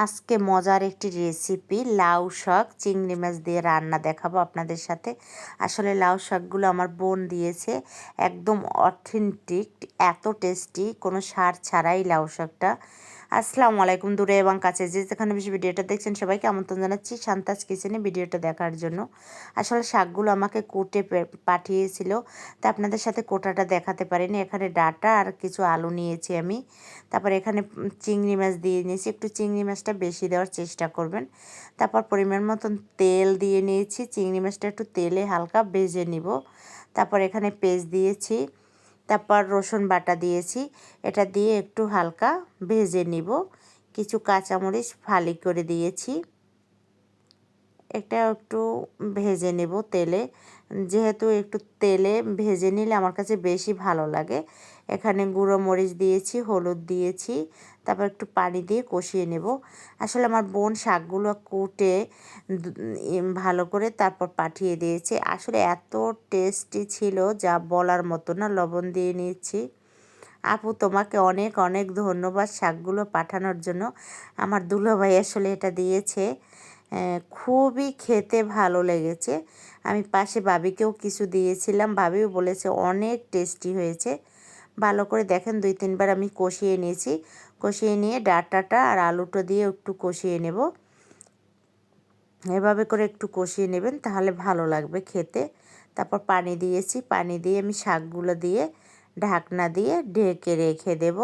আজকে মজার একটি রেসিপি লাউ শাক চিংড়ি মাছ দিয়ে রান্না দেখাবো আপনাদের সাথে। আসলে লাউ শাকগুলো আমার বোন দিয়েছে, একদম অথেন্টিক, এত টেস্টি, কোনো সার ছাড়াই লাউ শাকটা। আসসালামু আলাইকুম, দূরে এবং কাছে যে যেখানে বেশি ভিডিওটা দেখছেন সবাইকে আমন্ত্রণ জানাচ্ছি শান্তাজ কিচেনে ভিডিওটা দেখার জন্য। আসলে শাকগুলো আমাকে কুটে পাঠিয়েছিল, তা আপনাদের সাথে কোটাটা দেখাতে পারিনি। এখানে ডাঁটা আর কিছু আলু নিয়েছি আমি। তারপর এখানে চিংড়ি মাছ দিয়ে নিয়েছি, একটু চিংড়ি মাছটা বেশি দেওয়ার চেষ্টা করবেন। তারপর পরিমাণ মতন তেল দিয়ে নিয়েছি, চিংড়ি মাছটা একটু তেলে হালকা ভেজে নিব। তারপর এখানে পেঁয়াজ দিয়েছি, তারপর রসুন বাটা দিয়েছি, এটা দিয়ে একটু হালকা ভেজে নিব। কিছু কাঁচামরিচ ফালি করে দিয়েছি, এটা একটু ভেজে নেব তেলে, যেহেতু একটু তেলে ভেজে নিলে আমার কাছে বেশি ভালো লাগে। এখানে গুঁড়ো মরিচ দিয়েছি, হলুদ দিয়েছি, তারপর একটু পানি দিয়ে কষিয়ে নেব। আসলে আমার বোন শাকগুলো কুটে ভালো করে তারপর পাঠিয়ে দিয়েছে। আসলে এত টেস্টি ছিল যা বলার মতো না। লবণ দিয়ে নিয়েছি। আপু, তোমাকে অনেক অনেক ধন্যবাদ শাকগুলো পাঠানোর জন্য। আমার দুলাভাই আসলে এটা দিয়েছে, খুবই খেতে ভালো লেগেছে। আমি পাশে ভাবিকেও কিছু দিয়েছিলাম, ভাবিও বলেছে অনেক টেস্টি হয়েছে। ভালো করে দেখেন 2-3 বার আমি কষিয়ে নিয়েছি। কষিয়ে নিয়ে ডাঁটাটা আর আলুটা দিয়ে একটু কষিয়ে নেব। এভাবে করে একটু কষিয়ে নেবেন, তাহলে ভালো লাগবে খেতে। তারপর পানি দিয়েছি, পানি দিয়ে আমি শাকগুলো দিয়ে ঢাকনা দিয়ে ঢেকে রেখে দেব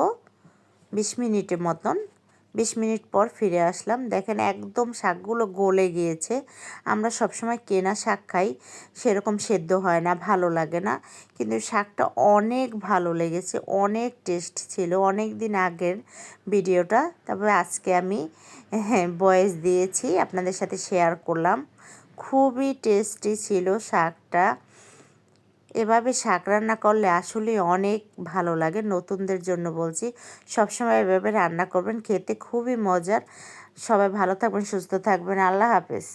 20 মিনিটের মতন। 20 মিনিট পর ফিরে আসলাম, দেখেন একদম শাকগুলো গলে গিয়েছে। আমরা সবসময় কেনা শাক খাই, সেরকম সেদ্ধ হয় না, ভালো লাগে না, কিন্তু শাকটা অনেক ভালো লেগেছে, অনেক টেস্ট ছিল। অনেক দিন আগের ভিডিওটা, তবে আজকে আমি ভয়েস দিয়েছি, আপনাদের সাথে শেয়ার করলাম। খুবই টেস্টি ছিল শাকটা। এভাবে শাক রান্না করলে আসলে অনেক ভালো লাগে। নতুনদের জন্য বলছি, সবসময় এভাবে রান্না করবেন, খেতে খুবই মজার। সবাই ভালো থাকবেন, সুস্থ থাকবেন। আল্লাহ হাফেজ।